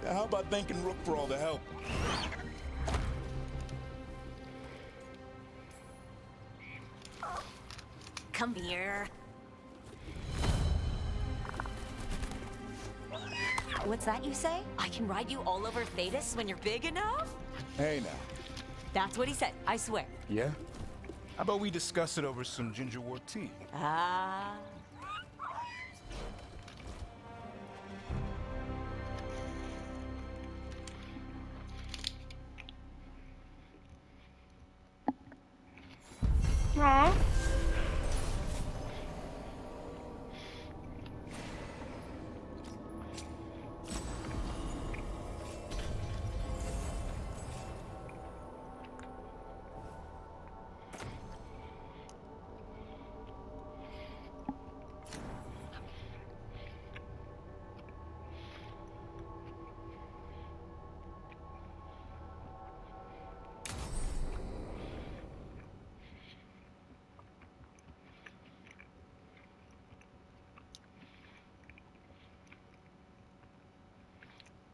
How about thanking Rook for all the help? Come here. What's that you say? I can ride you all over Thetis when you're big enough? Hey now. That's what he said, I swear. Yeah? How about we discuss it over some ginger wort tea? Ah. Aw.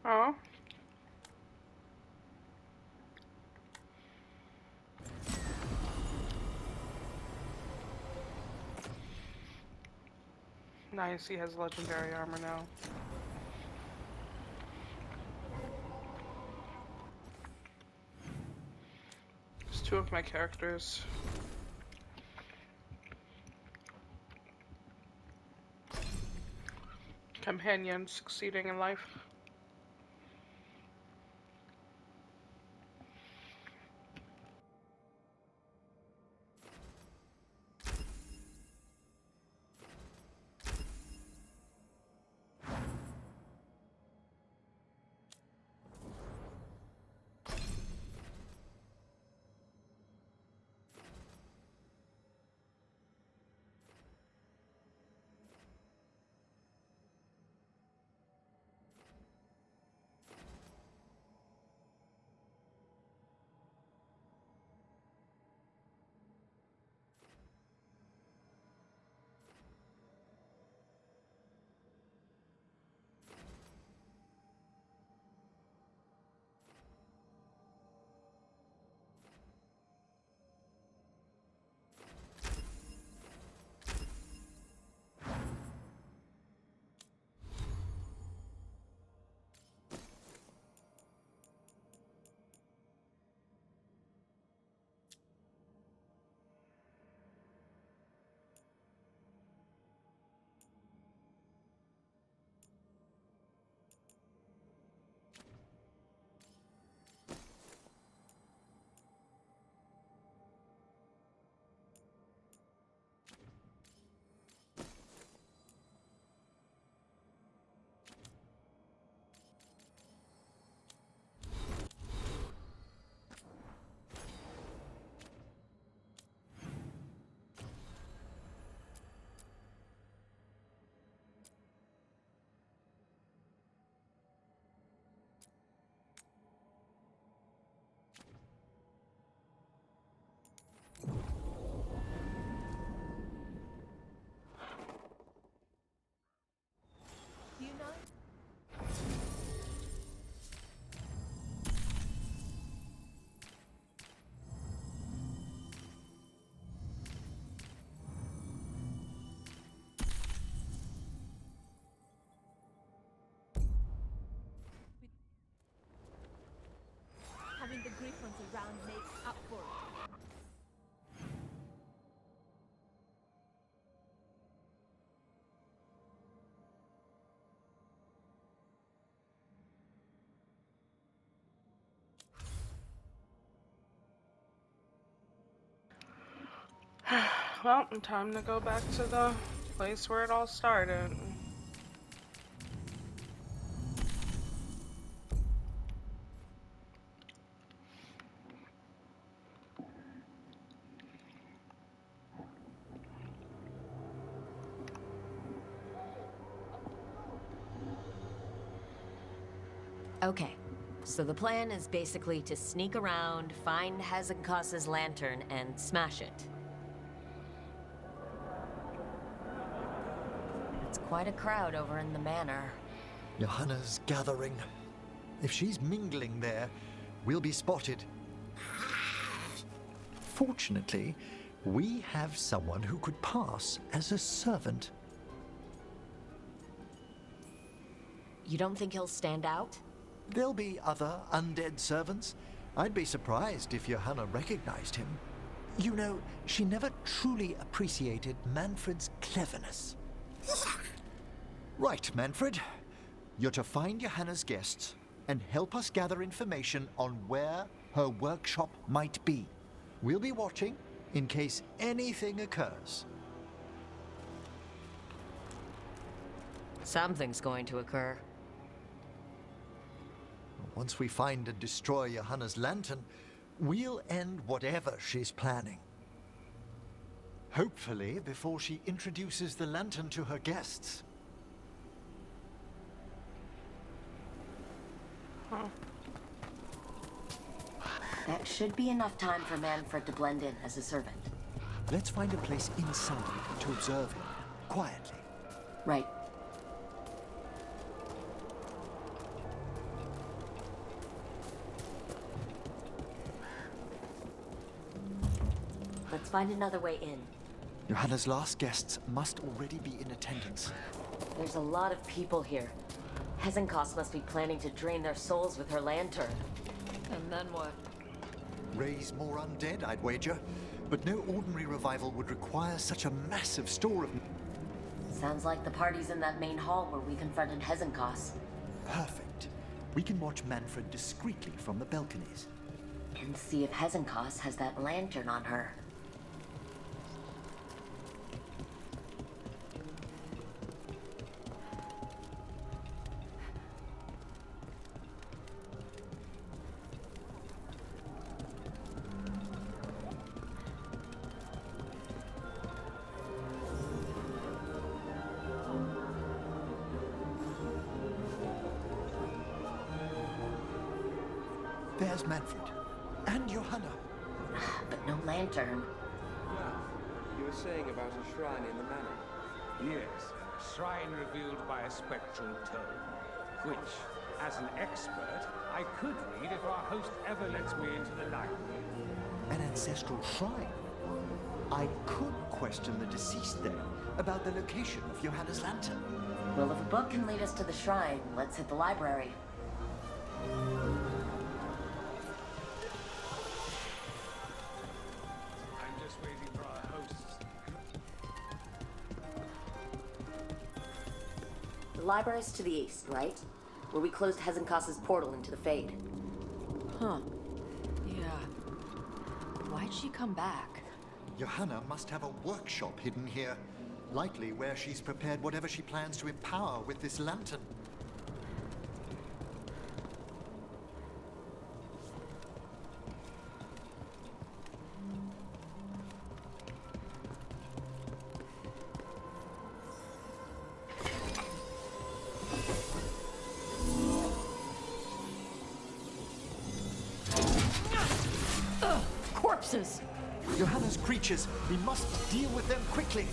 Oh. Nice, he has legendary armor now. There's two of my characters. Companions succeeding in life. You know? Having the Griffons around makes up for it. Well, time to go back to the place where it all started. Okay, so the plan is basically to sneak around, find Hazzagkos's lantern, and smash it. It's quite a crowd over in the manor. Johanna's gathering. If she's mingling there, we'll be spotted. Fortunately, we have someone who could pass as a servant. You don't think he'll stand out? There'll be other undead servants. I'd be surprised if Johanna recognized him. You know, she never truly appreciated Manfred's cleverness. Right, Manfred. You're to find Johanna's guests and help us gather information on where her workshop might be. We'll be watching in case anything occurs. Something's going to occur. Once we find and destroy Johanna's lantern, we'll end whatever she's planning. Hopefully before she introduces the lantern to her guests. That should be enough time for Manfred to blend in as a servant. Let's find a place inside to observe him, quietly. Right. Let's find another way in. Johanna's last guests must already be in attendance. There's a lot of people here. Hezenkos must be planning to drain their souls with her lantern. And then what? Raise more undead, I'd wager. But no ordinary revival would require such a massive store of... Sounds like the party's in that main hall where we confronted Hezenkos. Perfect. We can watch Manfred discreetly from the balconies. And see if Hezenkos has that lantern on her. There's Manfred. And Johanna. But no lantern. Now, you were saying about a shrine in the manor. Yes, a shrine revealed by a spectral tome, which, as an expert, I could read if our host ever lets me into the library. An ancestral shrine. I could question the deceased there about the location of Johanna's lantern. Well, if a book can lead us to the shrine, let's hit the library. I'm just waiting for our hosts. The library's to the east, right? Where we closed Hezenkos' portal into the Fade. Huh. Yeah. Why'd she come back? Johanna must have a workshop hidden here. Likely where she's prepared whatever she plans to empower with this lantern. Corpses! Johanna's creatures. We must deal with them quickly.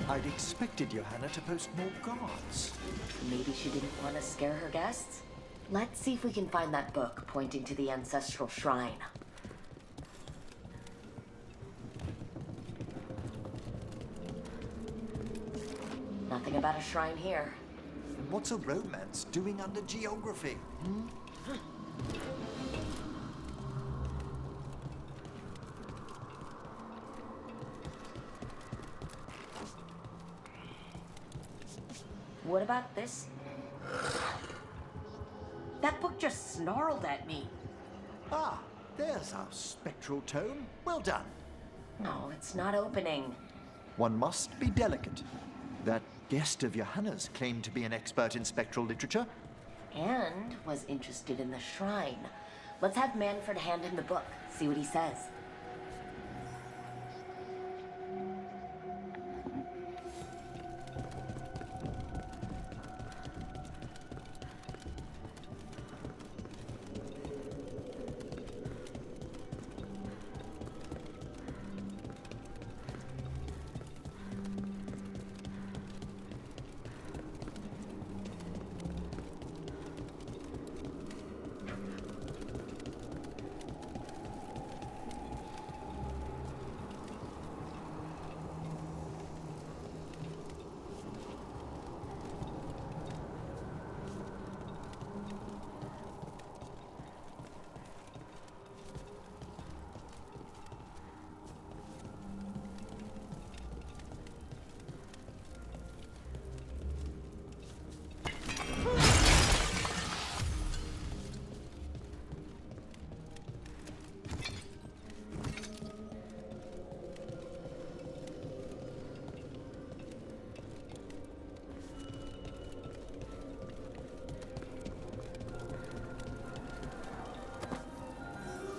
I'd expected Johanna to post more guards. Maybe she didn't want to scare her guests? Let's see if we can find that book pointing to the ancestral shrine. Nothing about a shrine here. What's a romance doing under geography? What about this? That book just snarled at me. Ah, there's our spectral tome. Well done. No, it's not opening. One must be delicate. That guest of Johanna's claimed to be an expert in spectral literature. And was interested in the shrine. Let's have Manfred hand him the book, see what he says.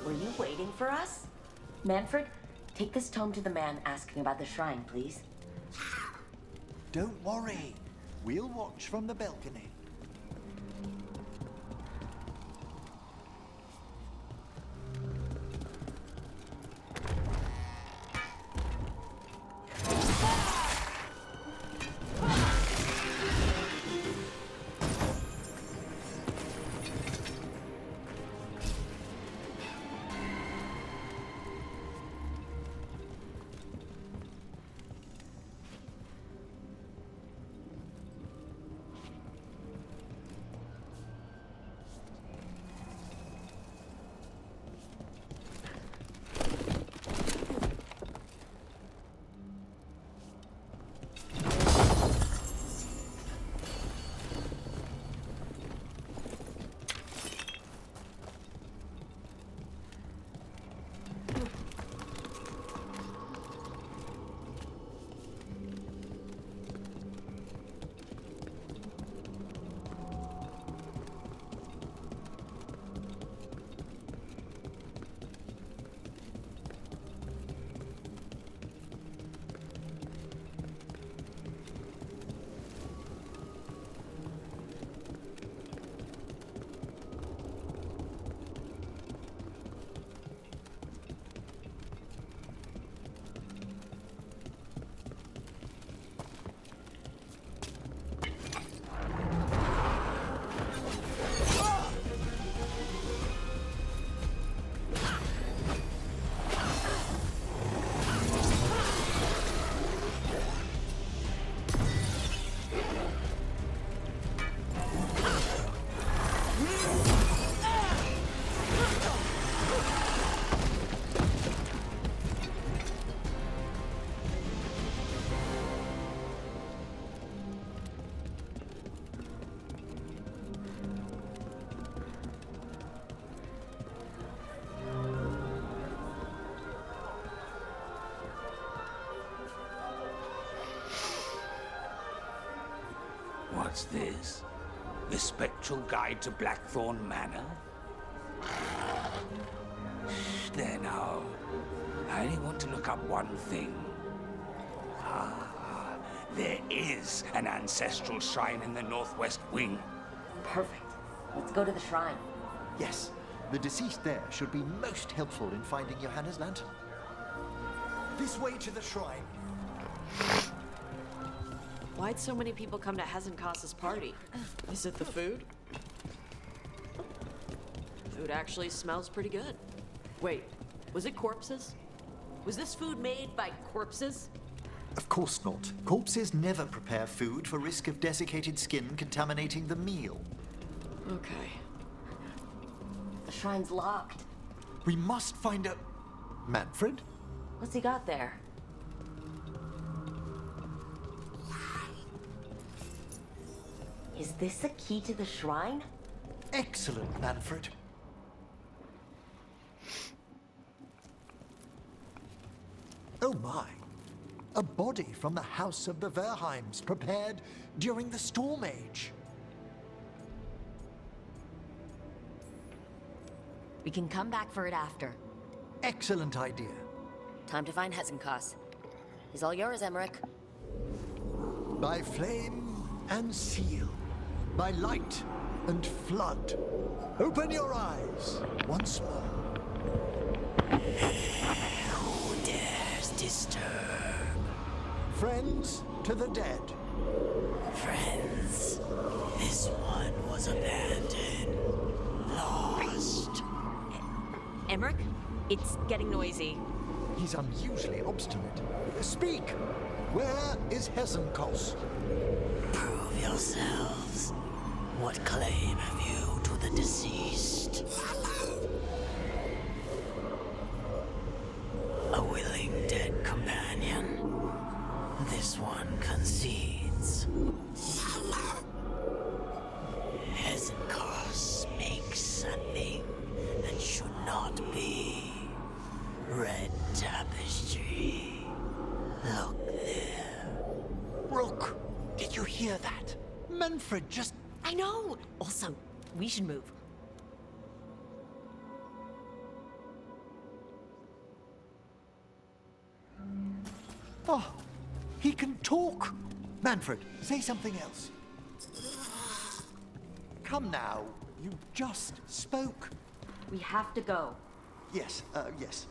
Were you waiting for us? Manfred, take this tome to the man asking about the shrine, please. Don't worry. We'll watch from the balcony. What's this? The Spectral Guide to Blackthorn Manor? Shh, there now. I only want to look up one thing. Ah, there is an ancestral shrine in the northwest wing. Perfect. Let's go to the shrine. Yes, the deceased there should be most helpful in finding Johanna's lantern. This way to the shrine. Why'd so many people come to Hezenkas's party? Is it the food? Food actually smells pretty good. Wait, was it corpses? Was this food made by corpses? Of course not. Corpses never prepare food for risk of desiccated skin contaminating the meal. Okay. The shrine's locked. We must find a... Manfred? What's he got there? Is this a key to the shrine? Excellent, Manfred. Oh my! A body from the House of the Verheims, prepared during the Storm Age. We can come back for it after. Excellent idea. Time to find Hezenkos. He's all yours, Emmerich. By flame and seal, by light and flood, open your eyes once more. Who dares disturb? Friends to the dead. Friends, this one was abandoned, lost. Emmerich, it's getting noisy. He's unusually obstinate. Speak! Where is Hezenkos? Prove yourselves. What claim have you to the deceased? A willing dead companion. This one concedes. Hezenkos makes something that should not be. Red tapestry. Look there. Rook, did you hear that? Manfred just... I know! Also, we should move. Oh, he can talk. Manfred, say something else. Come now, you just spoke. We have to go. Yes, yes.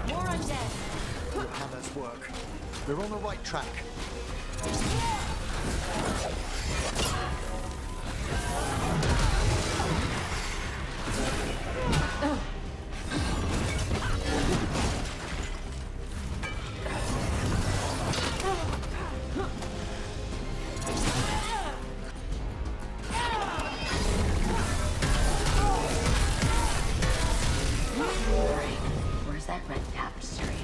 More undead. Good Hannah's work. We're on the right track. Where's that red tapestry?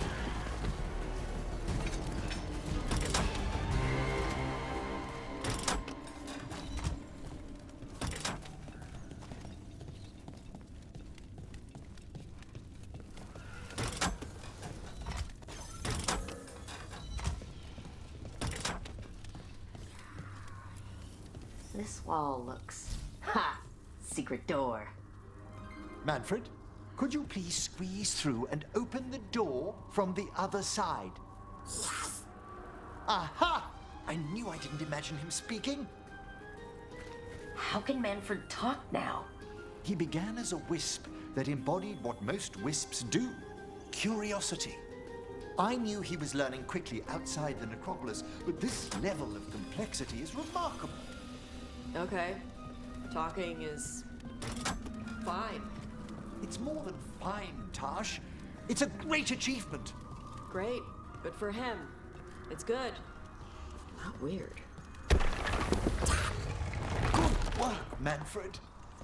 This wall looks... Ha! Secret door. Manfred, could you please squeeze through and open the door from the other side? Yes. Aha! I knew I didn't imagine him speaking. How can Manfred talk now? He began as a wisp that embodied what most wisps do, curiosity. I knew he was learning quickly outside the necropolis, but this level of complexity is remarkable. Okay. Talking is fine. It's more than fine, Tash. It's a great achievement. Great. Good for him. It's good. Not weird. Good work, Manfred.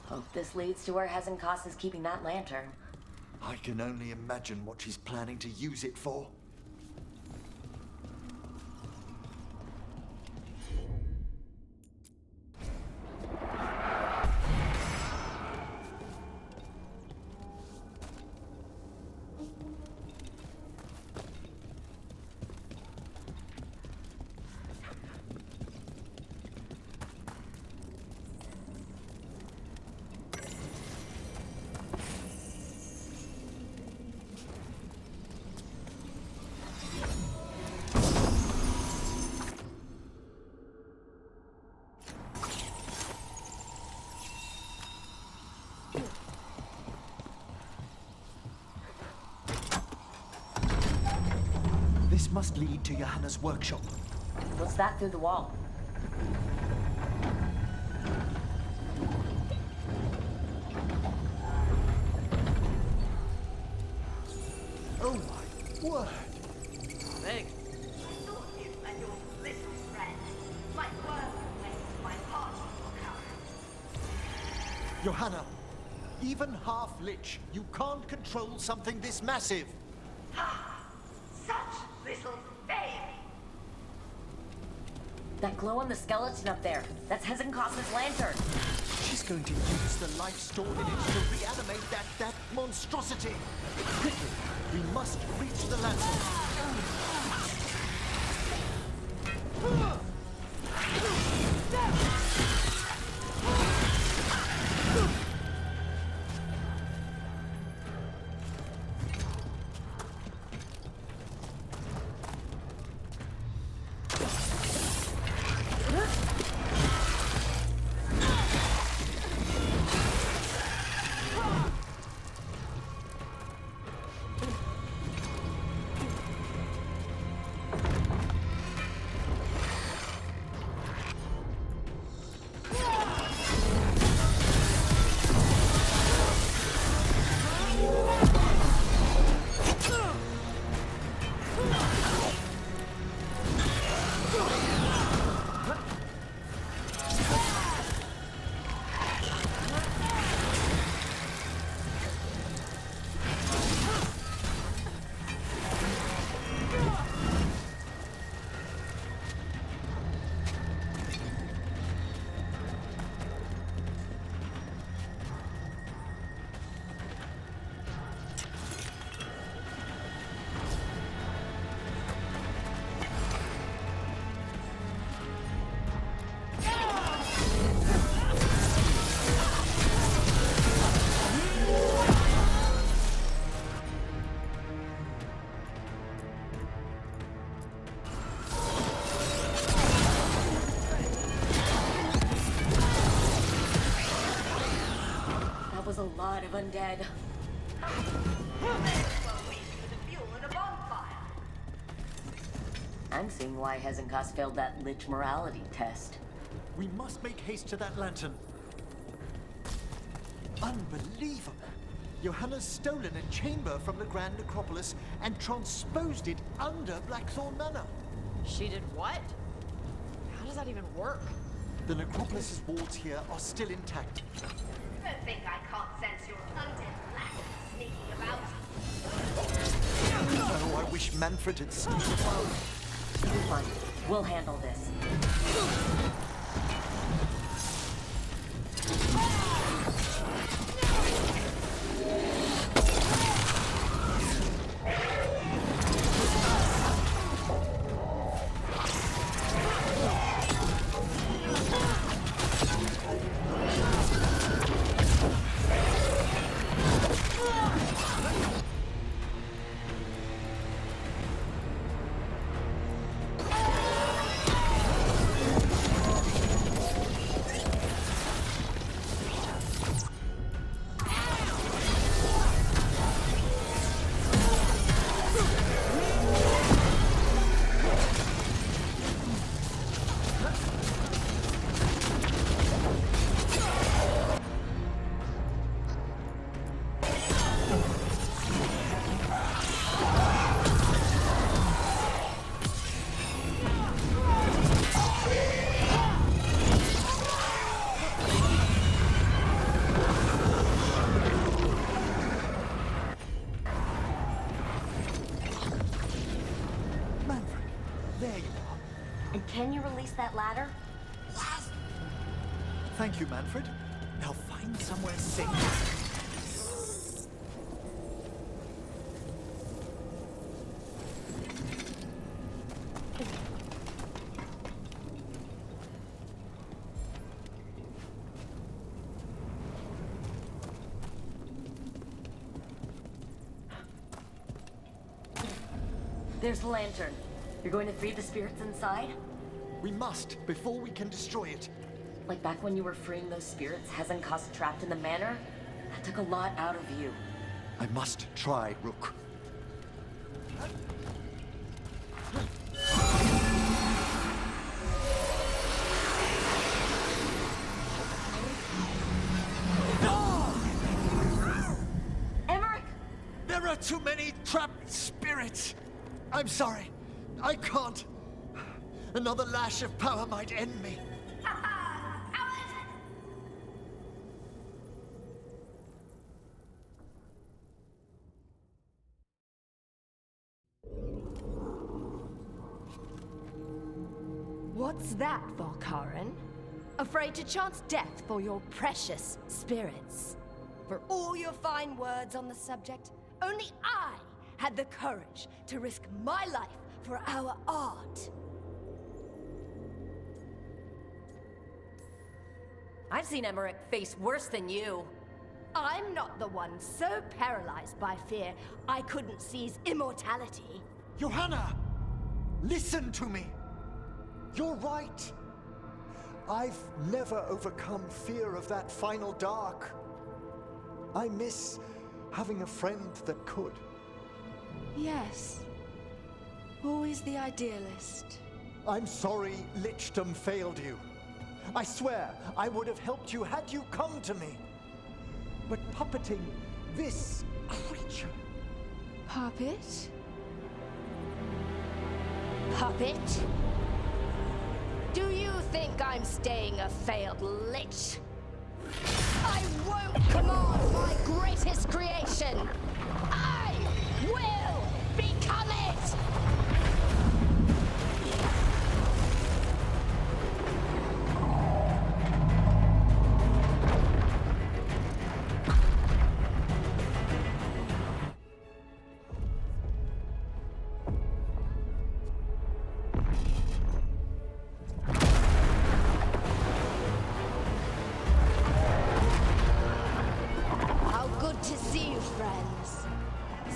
Hope this leads to where Hezenkos is keeping that lantern. I can only imagine what she's planning to use it for. must lead to Johanna's workshop. What's that through the wall? Oh my word! Meg, Johanna, even half-lich, you can't control something this massive. Such little baby! That glow on the skeleton up there. That's Hezekiah's lantern. She's going to use the life stored in it to reanimate that monstrosity. Quickly, we must reach the lantern. That was a lot of undead. I'm seeing why Hezekiah failed that Lich morality test. We must make haste to that lantern. Unbelievable! Johanna's stolen a chamber from the Grand Necropolis and transposed it under Blackthorn Manor. she did what? How does that even work? The Necropolis's walls here are still intact. Don't think I can't sense your undead black sneaking about. Oh, I wish Manfred had sneaked about. You'll be fine. We'll handle this. Can you release that ladder? Yes! Thank you, Manfred. Now find somewhere safe. There's the lantern. You're going to free the spirits inside? We must, before we can destroy it. Like back when you were freeing those spirits Hezekiah trapped in the manor? That took a lot out of you. I must try, Rook. too many trapped spirits. I'm sorry. I can't. Another lash of power might end me. What's that, Volkaren? Afraid to chance death for your precious spirits? For all your fine words on the subject, only I had the courage to risk my life for our art. I've seen Emmerich face worse than you. I'm not the one so paralyzed by fear I couldn't seize immortality. Johanna! Listen to me! You're right. I've never overcome fear of that final dark. I miss having a friend that could. Yes. Always the idealist. I'm sorry Lichdom failed you. I swear I would have helped you had you come to me. But puppeting this creature... Puppet? Puppet? Do you think I'm staying a failed lich? I won't command my greatest creation! I will become it!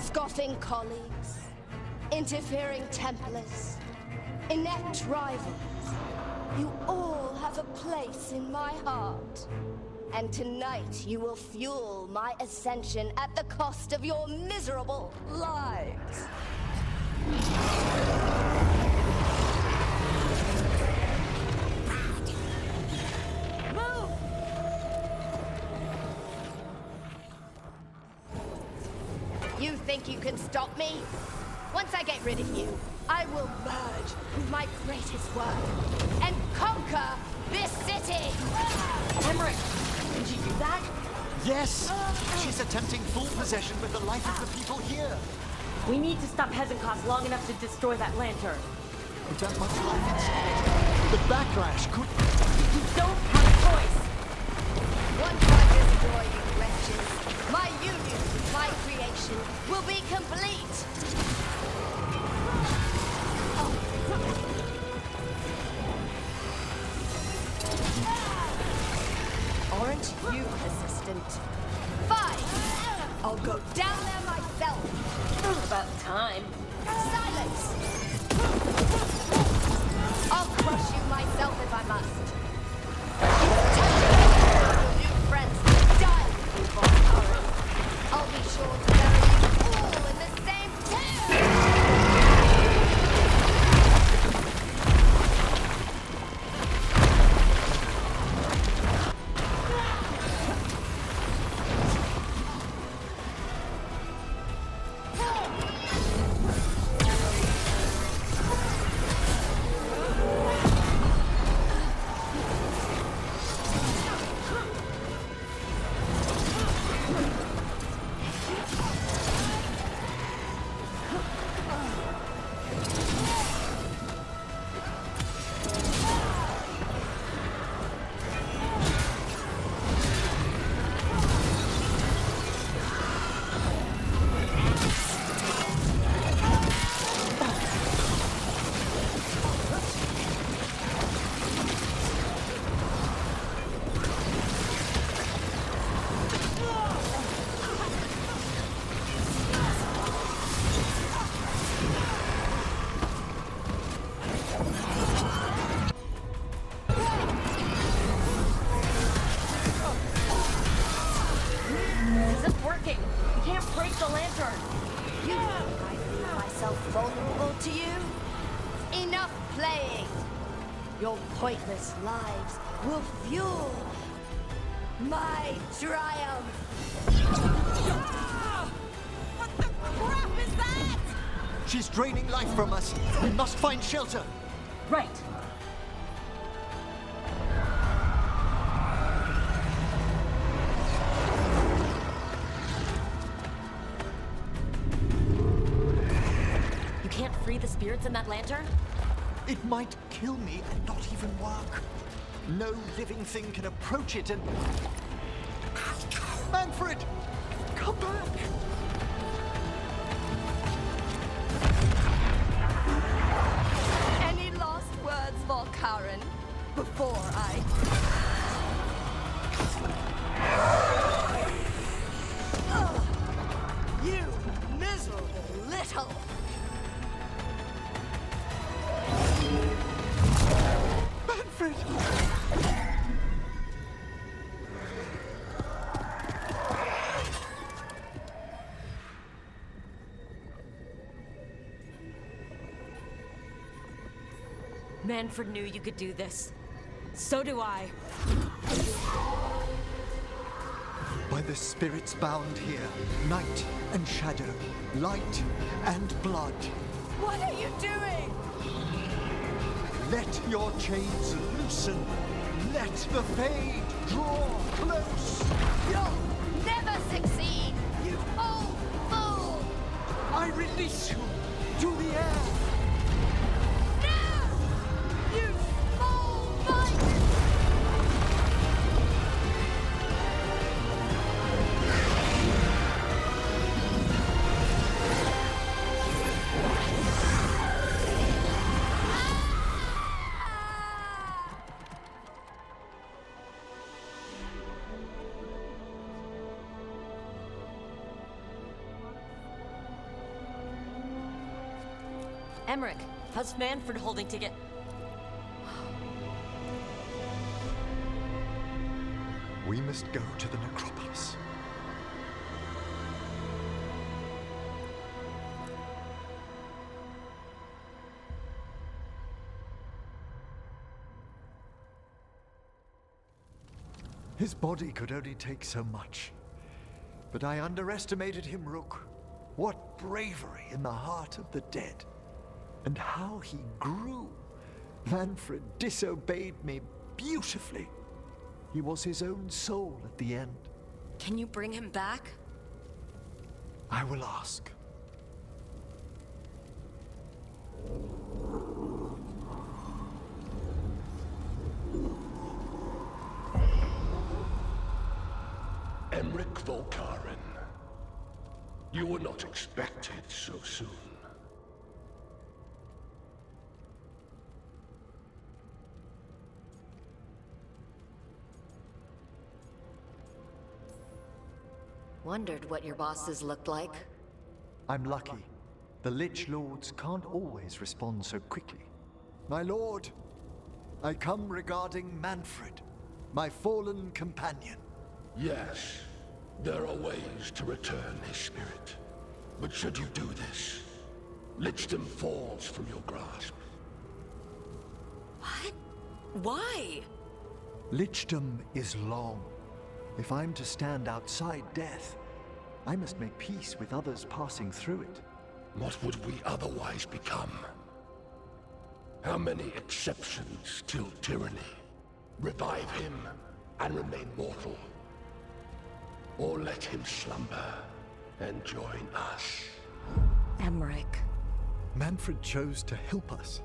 Scoffing colleagues, interfering Templars, inept rivals. You all have a place in my heart. And tonight you will fuel my ascension at the cost of your miserable lives. Move! You think you can stop me? Once I get rid of you, I will merge with my greatest work and conquer this city! Emmerich, did you do that? Yes! She's attempting full possession with the life of the people here. We need to stop Hezenkos long enough to destroy that lantern. With that much life inside, the backlash could... You don't have a choice! Once I destroy you wretches, my union with my creation will be complete! Aren't you persistent? Fine! I'll go down there myself! About time. Silence! I'll crush you myself if I must. Your new friends die with you, Volkaren. I'll be sure to bury you all in the same tomb! Your pointless lives will fuel my triumph! crap is that? She's draining life from us. We must find shelter. Right. You can't free the spirits in that lantern? It might kill me and not even work. No living thing can approach it and... Manfred! Come back! Any last words for Karen before I... Ugh, you miserable little... Manfred! Manfred knew you could do this. So do I. By the spirits bound here, night and shadow, light and blood. What are you doing? Let your chains loosen. Let the fade draw close. You'll never succeed, you old fool! I release you to the air. No! You small mite! Emmerich, how's Manfred holding together? We must go to the necropolis. His body could only take so much. But I underestimated him, Rook. What bravery in the heart of the dead. And how he grew. Manfred disobeyed me beautifully. He was his own soul at the end. Can you bring him back? I will ask. Emmerich Volkaren. You were not expected so soon. Wondered what your bosses looked like. I'm lucky. The Lich Lords can't always respond so quickly. My lord, I come regarding Manfred, my fallen companion. Yes, there are ways to return his spirit. But should you do this, Lichdom falls from your grasp. What? Why? Lichdom is long. If I'm to stand outside death, I must make peace with others passing through it. What would we otherwise become? How many exceptions till tyranny? Revive him and remain mortal. Or let him slumber and join us. Emmerich. Manfred chose to help us.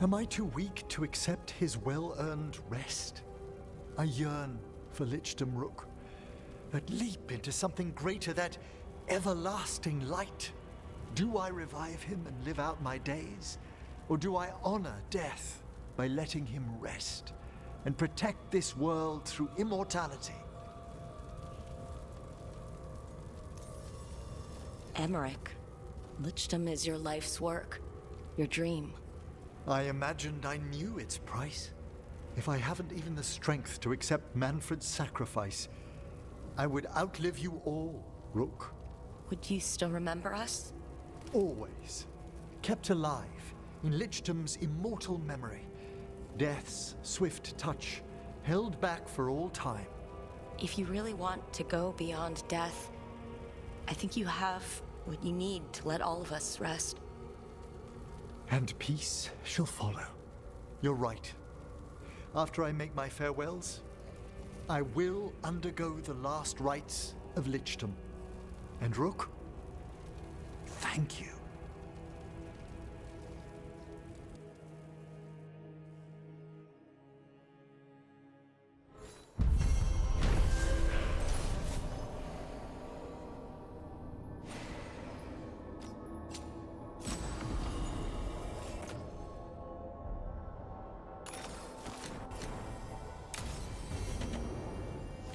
Am I too weak to accept his well-earned rest? I yearn for Lichdom Rook, that leap into something greater, that everlasting light. Do I revive him and live out my days? Or do I honor death by letting him rest and protect this world through immortality? Emmerich, Lichdom is your life's work, your dream. I imagined I knew its price. If I haven't even the strength to accept Manfred's sacrifice, I would outlive you all, Rook. Would you still remember us? Always. Kept alive in Lichdom's immortal memory. Death's swift touch, held back for all time. If you really want to go beyond death, I think you have what you need to let all of us rest. And peace shall follow. You're right. After I make my farewells, I will undergo the last rites of Lichdom. And Rook, thank you.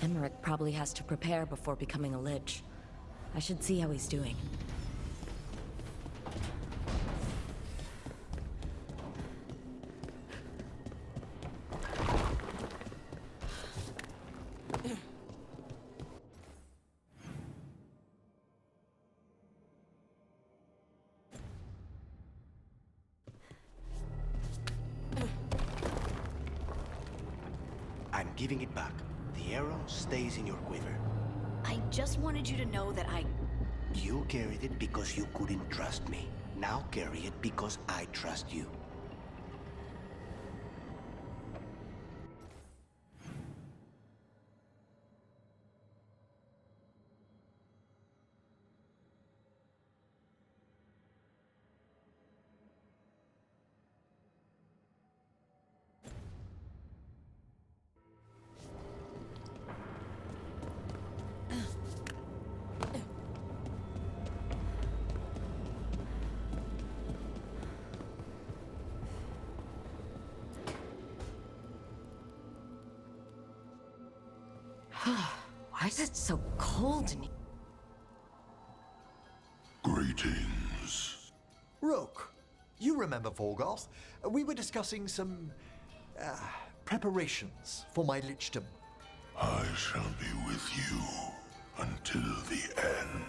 Emmerich probably has to prepare before becoming a Lich. I should see how he's doing. I'm giving it back. The arrow stays in your quiver. I just wanted you to know that You carried it because you couldn't trust me. Now carry it because I trust you. Why is it so cold in here? Greetings. Rook, you remember Vorgoth? We were discussing some preparations for my Lichdom. I shall be with you until the end.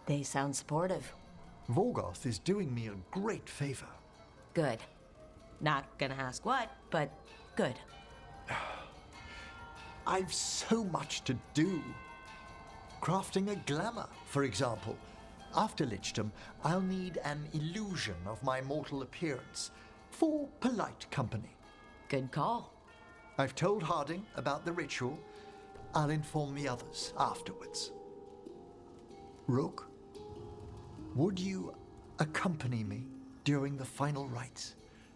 They sound supportive. Vorgoth is doing me a great favor. Good. Not gonna ask what, but good. I've so much to do. Crafting a glamour, for example. After Lichdom, I'll need an illusion of my mortal appearance for polite company. Good call. I've told Harding about the ritual. I'll inform the others afterwards. Rook, would you accompany me during the final rites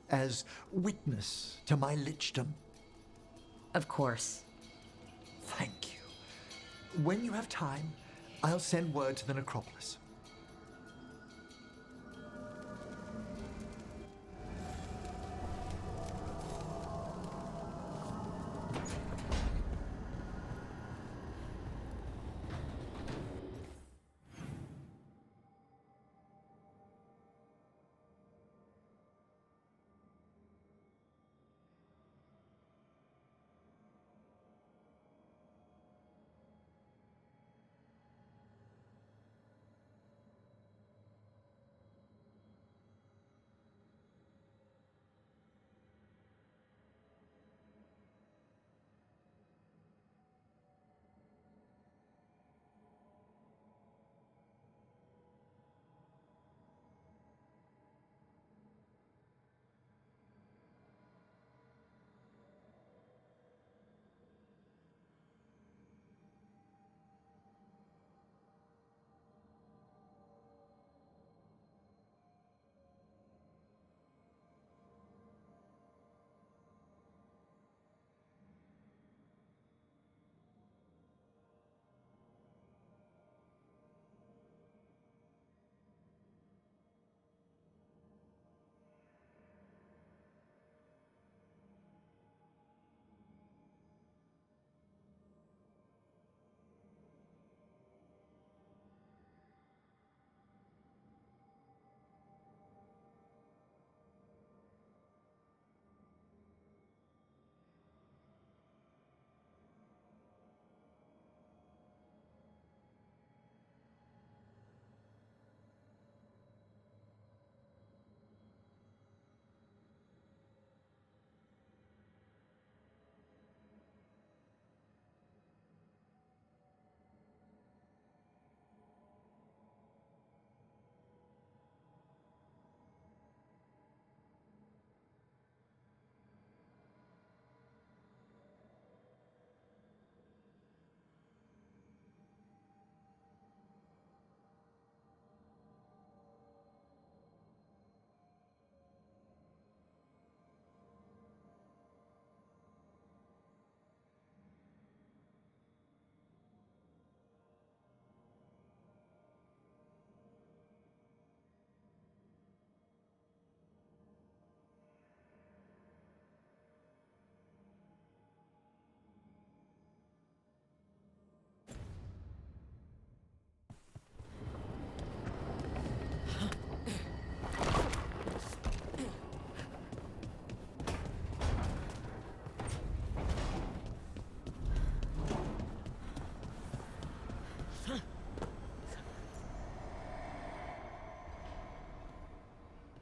as witness to my Lichdom? Of course. Thank you. When you have time, I'll send word to the necropolis.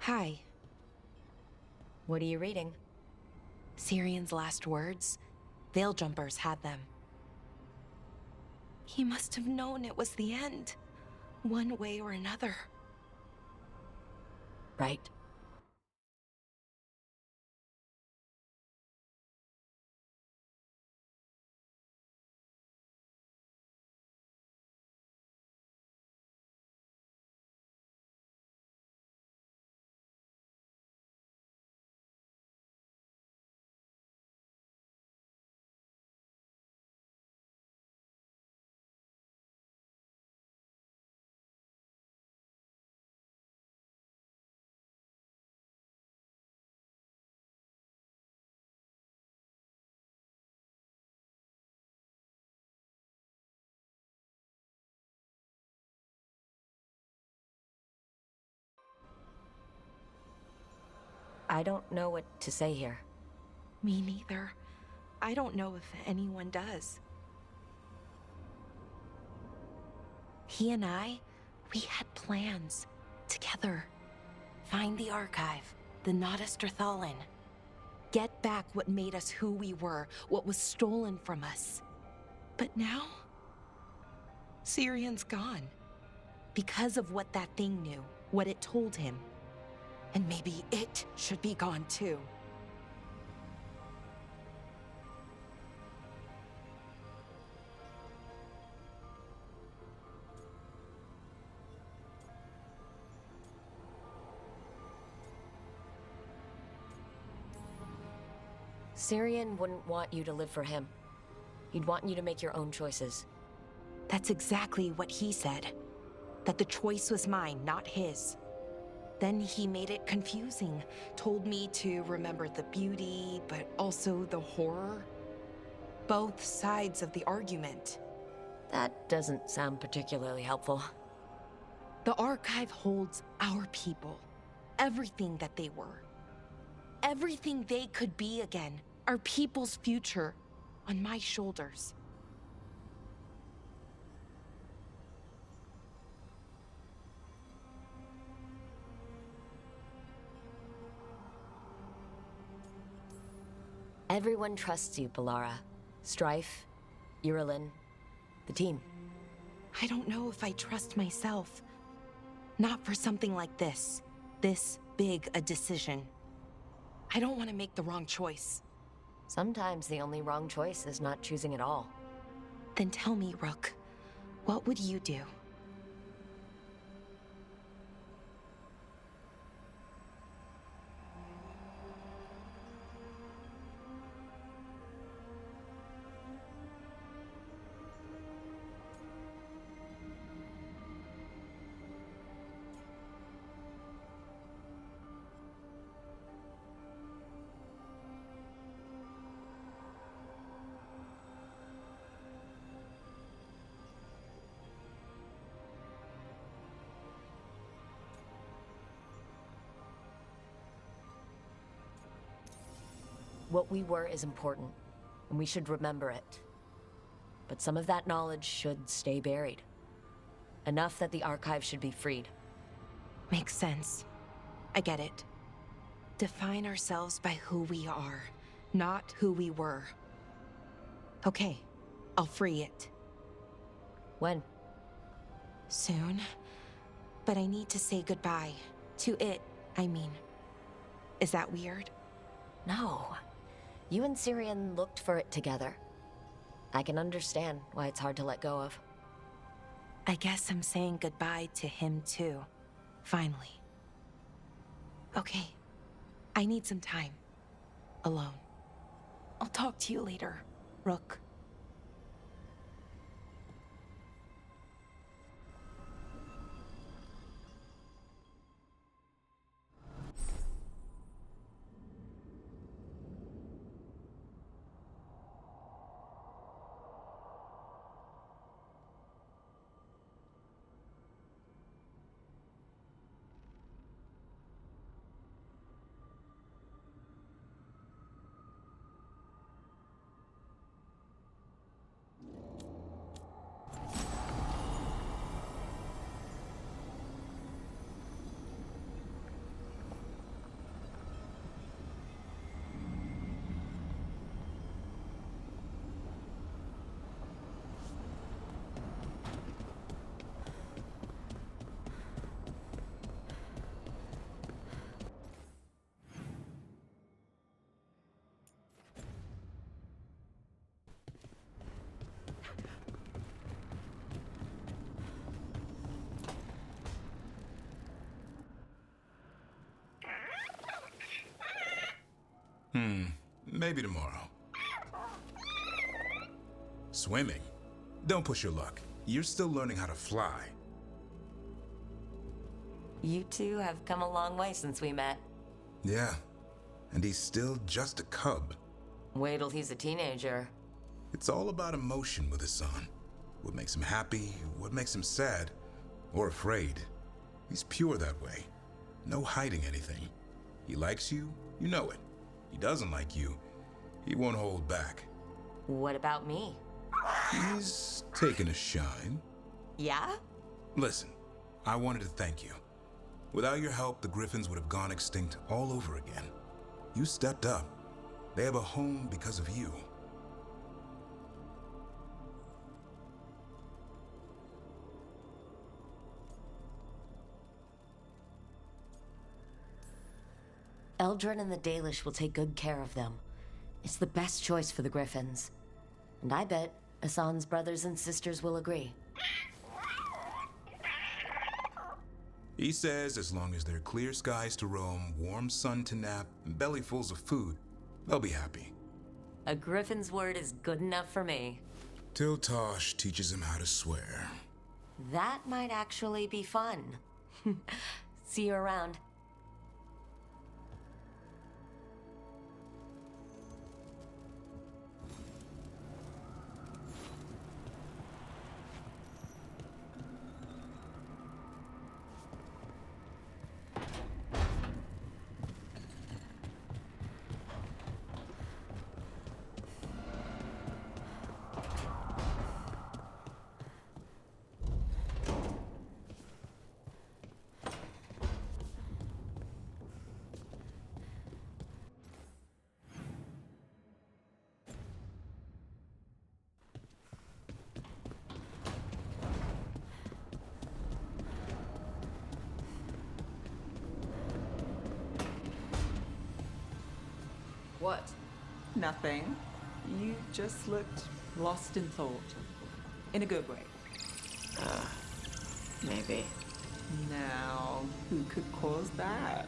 Hi. What are you reading? Sirian's last words? Veil Jumpers had them. He must have known it was the end, one way or another. Right. I don't know what to say here. Me neither. I don't know if anyone does. He and I, We had plans. Together. Find the archive, the Nada Strathallan. Get back what made us who we were, what was stolen from us. But now, Sirian's gone. Because of what that thing knew, what it told him. And maybe it should be gone too. Sirian wouldn't want you to live for him. He'd want you to make your own choices. That's exactly what he said. That the choice was mine, not his. Then he made it confusing. Told me to remember the beauty, but also the horror. Both sides of the argument. That doesn't sound particularly helpful. The archive holds our people. Everything that they were. Everything they could be again. Our people's future. On my shoulders. Everyone trusts you, Balara. Strife, Irulan, the team. I don't know if I trust myself. Not for something like this. This big a decision. I don't want to make the wrong choice. Sometimes the only wrong choice is not choosing at all. Then tell me, Rook, what would you do? What we were is important, and we should remember it. But some of that knowledge should stay buried. Enough that the archive should be freed. Makes sense. I get it. Define ourselves by who we are, not who we were. Okay, I'll free it. When? Soon. But I need to say goodbye. To it, I mean. Is that weird? No. You and Sirian looked for it together. I can understand why it's hard to let go of. I guess I'm saying goodbye to him too. Finally. Okay. I need some time. Alone. I'll talk to you later, Rook. Maybe tomorrow. Swimming? Don't push your luck. You're still learning how to fly. You two have come a long way since we met. Yeah, and he's still just a cub. Wait till he's a teenager. It's all about emotion with his son. What makes him happy, what makes him sad, or afraid. He's pure that way. No hiding anything. He likes you, you know it. He doesn't like you, he won't hold back. What about me? He's taking a shine. Yeah? Listen, I wanted to thank you. Without your help, the Griffins would have gone extinct all over again. You stepped up. They have a home because of you. Eldrin and the Dalish will take good care of them. It's the best choice for the Griffins. And I bet Hassan's brothers and sisters will agree. He says as long as there are clear skies to roam, warm sun to nap, and bellyfuls of food, they'll be happy. A Griffin's word is good enough for me. Till Tosh teaches him how to swear. That might actually be fun. See you around. What? Nothing. You just looked lost in thought. In a good way. Maybe. Now, who could cause that?